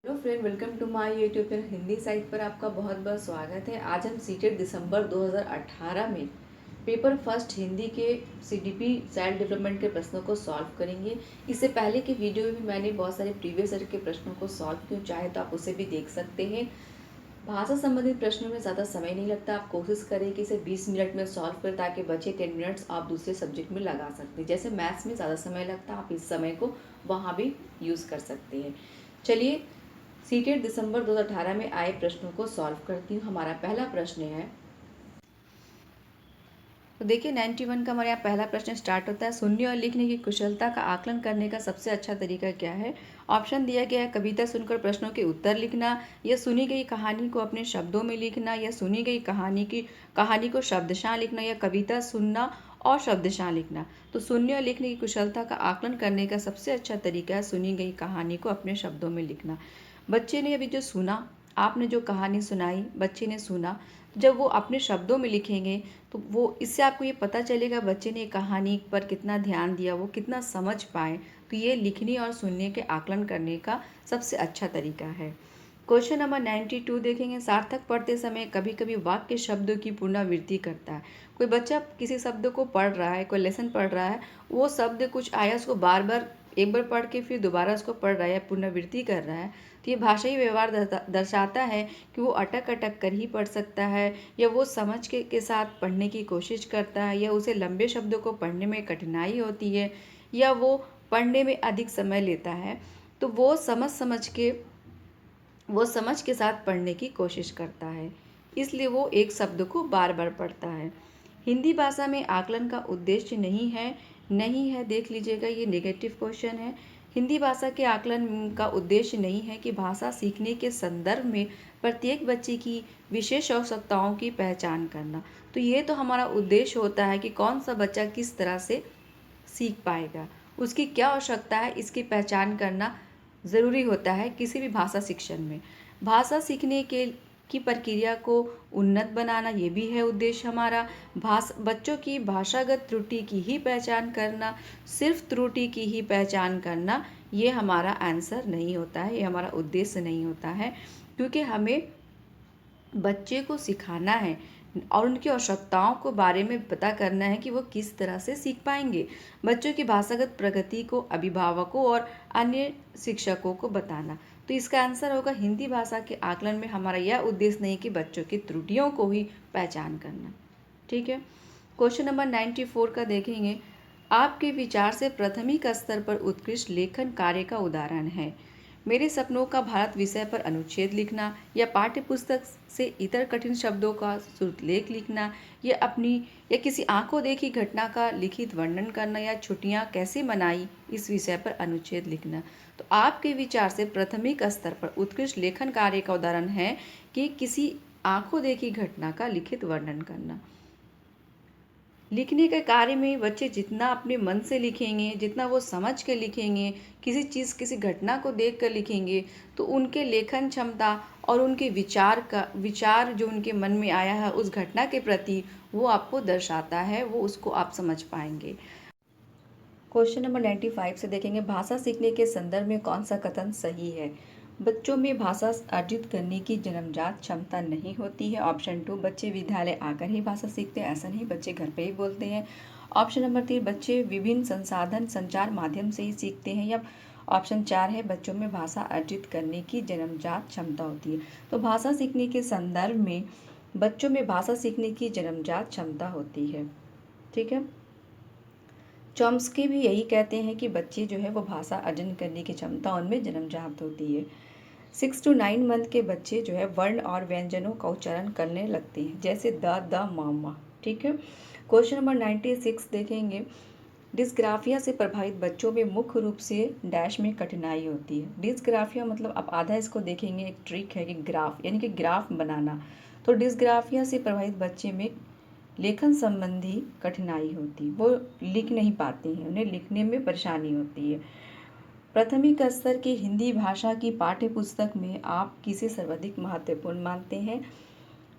Hello friend, welcome to my YouTube channel Hindi site पर आपका बहुत बहुत स्वागत है। आज हम सीटेट दिसंबर 2018 में पेपर फर्स्ट हिंदी के सीडीपी चाइल्ड डेवलपमेंट के प्रश्नों को सॉल्व करेंगे। इससे पहले के वीडियो में भी मैंने बहुत सारे प्रीवियस ईयर के प्रश्नों को सॉल्व किया, चाहे तो आप उसे भी देख सकते हैं। भाषा संबंधित प्रश्नों में ज़्यादा समय नहीं लगता। आप कोशिश करें कि इसे 20 मिनट में सॉल्व करें ताकि बचे 10 मिनट्स आप दूसरे सब्जेक्ट में लगा सकते हैं। जैसे मैथ्स में ज़्यादा समय लगता है, आप इस समय को वहाँ भी यूज़ कर सकते हैं। चलिए सीटेट दिसंबर 2018 में आए प्रश्नों को सॉल्व करती हूँ। हमारा पहला प्रश्न है, तो देखिए 91 का हमारे यहाँ पहला प्रश्न स्टार्ट होता है। सुनने और लिखने की कुशलता का आकलन करने का सबसे अच्छा तरीका क्या है? ऑप्शन दिया गया है, कविता सुनकर प्रश्नों के उत्तर लिखना, या सुनी गई कहानी को अपने शब्दों में लिखना, या सुनी गई कहानी को शब्दशः लिखना, या कविता सुनना और शब्दशः लिखना। तो सुनने और लिखने की कुशलता का आकलन करने का सबसे अच्छा तरीका है सुनी गई कहानी को अपने शब्दों में लिखना। बच्चे ने अभी जो सुना, आपने जो कहानी सुनाई, बच्चे ने सुना, जब वो अपने शब्दों में लिखेंगे तो वो इससे आपको ये पता चलेगा बच्चे ने कहानी पर कितना ध्यान दिया, वो कितना समझ पाए। तो ये लिखने और सुनने के आकलन करने का सबसे अच्छा तरीका है। क्वेश्चन नंबर 92 देखेंगे। सार्थक पढ़ते समय कभी कभी वाक्य शब्दों की पुनरावृत्ति करता है। कोई बच्चा किसी शब्द को पढ़ रहा है, कोई लेसन पढ़ रहा है, वो शब्द कुछ आया, उसको बार बार एक बार पढ़ के फिर दोबारा उसको पढ़ रहा है या पुनरावृत्ति कर रहा है, तो ये भाषाई व्यवहार दर्शाता है कि वो अटक अटक कर ही पढ़ सकता है, या वो समझ के साथ पढ़ने की कोशिश करता है, या उसे लंबे शब्दों को पढ़ने में कठिनाई होती है, या वो पढ़ने में अधिक समय लेता है। तो वो समझ के साथ पढ़ने की कोशिश करता है, इसलिए वो एक शब्द को बार बार पढ़ता है। हिंदी भाषा में आकलन का उद्देश्य नहीं है, देख लीजिएगा, ये नेगेटिव क्वेश्चन है। हिंदी भाषा के आकलन का उद्देश्य नहीं है कि भाषा सीखने के संदर्भ में प्रत्येक बच्चे की विशेष आवश्यकताओं की पहचान करना। तो ये तो हमारा उद्देश्य होता है कि कौन सा बच्चा किस तरह से सीख पाएगा, उसकी क्या आवश्यकता है, इसकी पहचान करना ज़रूरी होता है किसी भी भाषा शिक्षण में। भाषा सीखने के की प्रक्रिया को उन्नत बनाना, ये भी है उद्देश्य हमारा। बच्चों की भाषागत त्रुटि की ही पहचान करना, सिर्फ त्रुटि की ही पहचान करना, ये हमारा आंसर नहीं होता है, ये हमारा उद्देश्य नहीं होता है, क्योंकि हमें बच्चे को सिखाना है और उनकी आवश्यकताओं को बारे में पता करना है कि वो किस तरह से सीख पाएंगे। बच्चों की भाषागत प्रगति को अभिभावकों और अन्य शिक्षकों को बताना। तो इसका आंसर होगा हिंदी भाषा के आकलन में हमारा यह उद्देश्य नहीं कि बच्चों की त्रुटियों को ही पहचान करना। ठीक है। क्वेश्चन नंबर 94 का देखेंगे। आपके विचार से प्राथमिक स्तर पर उत्कृष्ट लेखन कार्य का उदाहरण है। मेरे सपनों का भारत विषय पर अनुच्छेद लिखना, या पाठ्य पुस्तक से इतर कठिन शब्दों का श्रुतलेख लिखना, या किसी आंखों देखी घटना का लिखित वर्णन करना, या छुट्टियां कैसे मनाई, इस विषय पर अनुच्छेद लिखना। तो आपके विचार से प्राथमिक स्तर पर उत्कृष्ट लेखन कार्य का उदाहरण है कि किसी आंखों देखी घटना का लिखित वर्णन करना। लिखने के कार्य में बच्चे जितना अपने मन से लिखेंगे, जितना वो समझ के लिखेंगे, किसी घटना को देख कर लिखेंगे, तो उनके लेखन क्षमता और उनके विचार जो उनके मन में आया है उस घटना के प्रति, वो आपको दर्शाता है, वो उसको आप समझ पाएंगे। क्वेश्चन नंबर 95 से देखेंगे। भाषा सीखने के संदर्भ में कौन सा कथन सही है? बच्चों में भाषा अर्जित करने की जन्मजात क्षमता नहीं होती है। ऑप्शन 2, बच्चे विद्यालय आकर ही भाषा सीखते हैं, ऐसा नहीं, बच्चे घर पे ही बोलते हैं। ऑप्शन नंबर 3, बच्चे विभिन्न संचार माध्यम से ही सीखते हैं। या ऑप्शन 4 है, बच्चों में भाषा अर्जित करने की जन्मजात क्षमता होती है। तो भाषा सीखने के संदर्भ में बच्चों में भाषा सीखने की जन्मजात क्षमता होती है। ठीक है। चॉम्स्की भी यही कहते हैं कि बच्चे जो है वो भाषा अर्जन करने की क्षमता उनमें जन्मजात होती है। 6 to 9 मंथ के बच्चे जो है वर्ण और व्यंजनों का उच्चारण करने लगते हैं, जैसे द मामा। ठीक है। क्वेश्चन नंबर 96 देखेंगे। डिस्ग्राफिया से प्रभावित बच्चों में मुख्य रूप से डैश में कठिनाई होती है। डिस्ग्राफिया मतलब आप आधा इसको देखेंगे, एक ट्रिक है कि ग्राफ, यानी कि ग्राफ बनाना। तो डिस्ग्राफिया से प्रभावित बच्चे में लेखन संबंधी कठिनाई होती, वो लिख नहीं पाते हैं, उन्हें लिखने में परेशानी होती है। प्राथमिक स्तर की हिंदी भाषा की पाठ्य पुस्तक में आप किसे सर्वाधिक महत्वपूर्ण मानते हैं?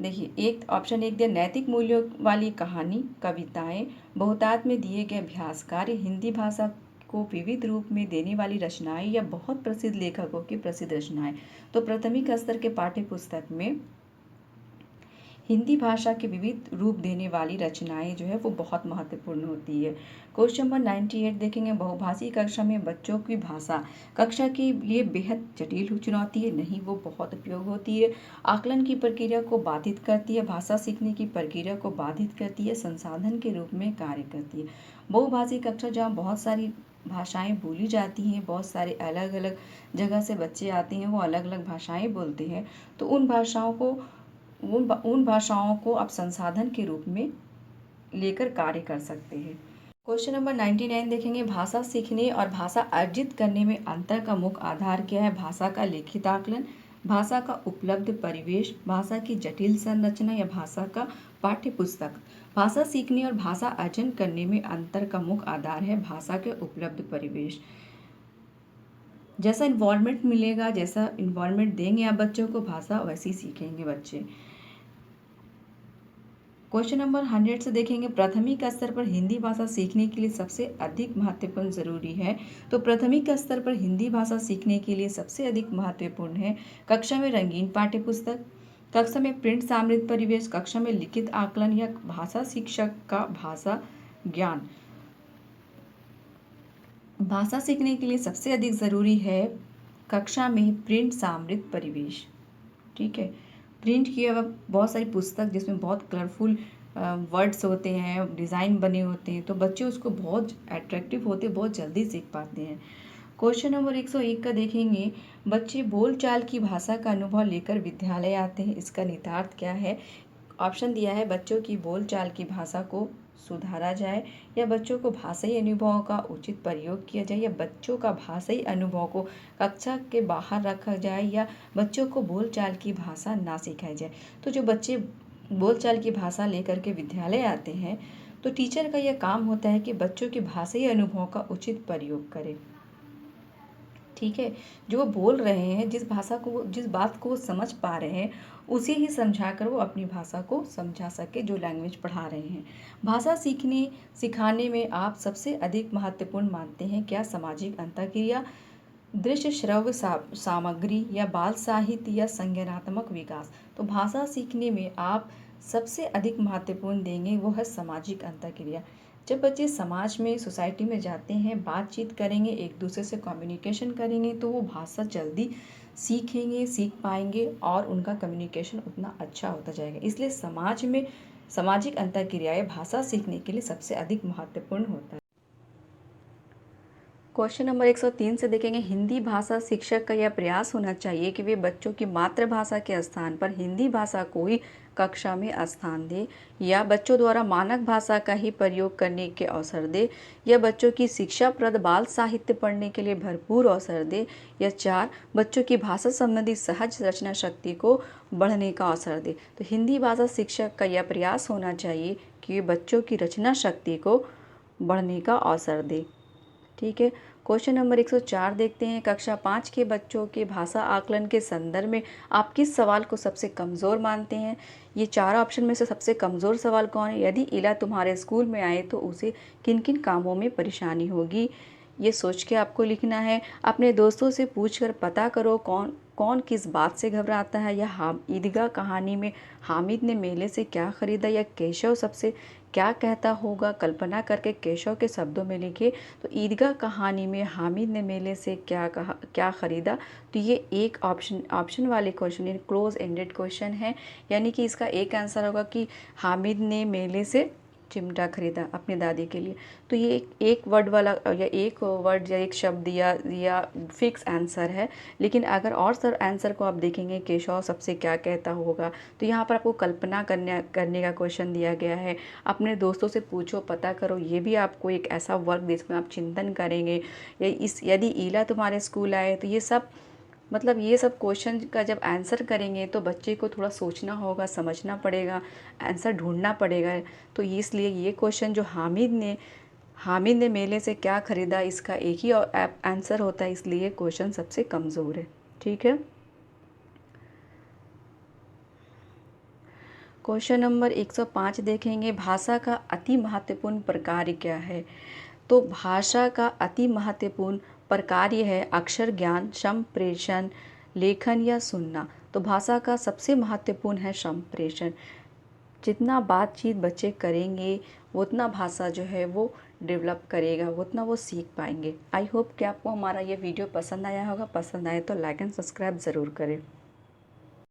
देखिए, एक ऑप्शन 1 दिया, नैतिक मूल्यों वाली कहानी, कविताएं, बहुतायत में दिए गए अभ्यास कार्य हिंदी भाषा को विविध रूप में देने वाली रचनाएं या बहुत प्रसिद्ध लेखकों की प्रसिद्ध रचनाएं। तो प्राथमिक स्तर के पाठ्य पुस्तक में हिंदी भाषा के विविध रूप देने वाली रचनाएं जो है वो बहुत महत्वपूर्ण होती है। क्वेश्चन नंबर 98 देखेंगे, बहुभाषी कक्षा में बच्चों की भाषा कक्षा के लिए बेहद जटिल चुनौती है? नहीं, वो बहुत उपयोग होती है। आकलन की प्रक्रिया को बाधित करती है, भाषा सीखने की प्रक्रिया को बाधित करती है, संसाधन के रूप में कार्य करती है। बहुभाषी कक्षा जहाँ बहुत सारी भाषाएं बोली जाती हैं, बहुत सारे अलग अलग जगह से बच्चे आते हैं, वो अलग अलग भाषाएं बोलते हैं, तो उन भाषाओं को आप संसाधन के रूप में लेकर कार्य कर सकते हैं। क्वेश्चन नंबर 99 देखेंगे, भाषा सीखने और भाषा अर्जित करने में अंतर का मुख्य आधार क्या है? भाषा का लिखित आकलन, भाषा का उपलब्ध परिवेश, भाषा की जटिल संरचना या भाषा का पाठ्य पुस्तक। भाषा सीखने और भाषा अर्जन करने में अंतर का मुख्य आधार है भाषा के उपलब्ध परिवेश। जैसा इन्वायरमेंट मिलेगा, जैसा इन्वायरमेंट देंगे आप बच्चों को, भाषा वैसी सीखेंगे बच्चे। क्वेश्चन नंबर 100 से देखेंगे, प्राथमिक स्तर पर हिंदी भाषा सीखने के लिए सबसे अधिक महत्वपूर्ण जरूरी है? तो प्राथमिक स्तर पर हिंदी भाषा सीखने के लिए सबसे अधिक महत्वपूर्ण है कक्षा में रंगीन पाठ्य पुस्तक, कक्षा में प्रिंट सामरिक परिवेश, कक्षा में लिखित आकलन या भाषा शिक्षक का भाषा ज्ञान। भाषा सीखने के लिए सबसे अधिक ज़रूरी है कक्षा में प्रिंट सामरिक परिवेश। ठीक है, प्रिंट किया हुआ बहुत सारी पुस्तक जिसमें बहुत कलरफुल वर्ड्स होते हैं, डिज़ाइन बने होते हैं, तो बच्चे उसको बहुत अट्रैक्टिव होते हैं, बहुत जल्दी सीख पाते हैं। क्वेश्चन नंबर 101 का देखेंगे, बच्चे बोलचाल की भाषा का अनुभव लेकर विद्यालय आते हैं, इसका निहितार्थ क्या है? ऑप्शन दिया है, बच्चों की बोलचाल की भाषा को सुधारा जाए, या बच्चों को भाषाई अनुभवों का उचित प्रयोग किया जाए, या बच्चों का भाषाई अनुभव को कक्षा के बाहर रखा जाए, या बच्चों को बोलचाल की भाषा ना सिखाई जाए। तो जो बच्चे बोलचाल की भाषा लेकर के विद्यालय आते हैं, तो टीचर का यह काम होता है कि बच्चों के भाषाई अनुभव का उचित प्रयोग करें। ठीक है, जो वो बोल रहे हैं, जिस बात को वो समझ पा रहे हैं, उसे ही समझाकर वो अपनी भाषा को समझा सके, जो लैंग्वेज पढ़ा रहे हैं। भाषा सिखाने में आप सबसे अधिक महत्वपूर्ण मानते हैं क्या? सामाजिक अंतःक्रिया, दृश्य श्रव्य सामग्री, या बाल साहित्य, या संज्ञानात्मक विकास। तो भाषा सीखने में आप सबसे अधिक महत्वपूर्ण देंगे वो है सामाजिक अंतःक्रिया। जब बच्चे समाज में, सोसाइटी में जाते हैं, बातचीत करेंगे, एक दूसरे से कम्युनिकेशन करेंगे, तो वो भाषा जल्दी सीख पाएंगे और उनका कम्युनिकेशन उतना अच्छा होता जाएगा। इसलिए समाज में सामाजिक अंतःक्रियाएं भाषा सीखने के लिए सबसे अधिक महत्वपूर्ण होता है। क्वेश्चन नंबर 103 से देखेंगे, हिंदी भाषा शिक्षक का यह प्रयास होना चाहिए कि वे बच्चों की मातृभाषा के स्थान पर हिंदी भाषा को ही कक्षा में स्थान दे, या बच्चों द्वारा मानक भाषा का ही प्रयोग करने के अवसर दे, या बच्चों की शिक्षाप्रद बाल साहित्य पढ़ने के लिए भरपूर अवसर दे, या 4 बच्चों की भाषा संबंधी सहज रचना शक्ति को बढ़ने का अवसर दे। तो हिंदी भाषा शिक्षक का यह प्रयास होना चाहिए कि वे बच्चों की रचना शक्ति को बढ़ने का अवसर दे। ठीक है, क्वेश्चन नंबर 104 देखते हैं, कक्षा 5 के बच्चों के भाषा आकलन के संदर्भ में आप किस सवाल को सबसे कमज़ोर मानते हैं? ये 4 ऑप्शन में से सबसे कमज़ोर सवाल कौन है? यदि इला तुम्हारे स्कूल में आए तो उसे किन किन कामों में परेशानी होगी? ये सोच के आपको लिखना है। अपने दोस्तों से पूछकर पता करो कौन किस बात से घबराता है, या ईदगाह कहानी में हामिद ने मेले से क्या खरीदा, या केशव सबसे क्या कहता होगा? कल्पना करके केशव के शब्दों में लिखे। तो ईदगाह कहानी में हामिद ने मेले से क्या खरीदा, तो ये एक ऑप्शन वाले क्वेश्चन, यानी क्लोज एंडेड क्वेश्चन है, यानी कि इसका एक आंसर होगा कि हामिद ने मेले से चिमटा खरीदा अपनी दादी के लिए। तो ये एक वर्ड वाला या एक वर्ड या एक शब्द या फिक्स आंसर है। लेकिन अगर और सर आंसर को आप देखेंगे, केशव सबसे क्या कहता होगा, तो यहाँ पर आपको कल्पना करने का क्वेश्चन दिया गया है। अपने दोस्तों से पूछो, पता करो, ये भी आपको एक ऐसा वर्क जिसमें आप चिंतन करेंगे। यदि ईला तुम्हारे स्कूल आए, तो ये सब क्वेश्चन का जब आंसर करेंगे तो बच्चे को थोड़ा सोचना होगा, समझना पड़ेगा, आंसर ढूंढना पड़ेगा। तो इसलिए ये क्वेश्चन जो हामिद ने मेले से क्या खरीदा, इसका एक ही आंसर होता है, इसलिए क्वेश्चन सबसे कमज़ोर है। ठीक है, क्वेश्चन नंबर 105 देखेंगे, भाषा का अति महत्वपूर्ण प्रकार क्या है? तो भाषा का अति महत्वपूर्ण प्रकार ये है अक्षर ज्ञान, संप्रेषण, लेखन या सुनना। तो भाषा का सबसे महत्वपूर्ण है संप्रेषण। जितना बातचीत बच्चे करेंगे उतना भाषा जो है वो डेवलप करेगा, उतना वो सीख पाएंगे। आई होप कि आपको हमारा ये वीडियो पसंद आया होगा। पसंद आए तो लाइक एंड सब्सक्राइब ज़रूर करें।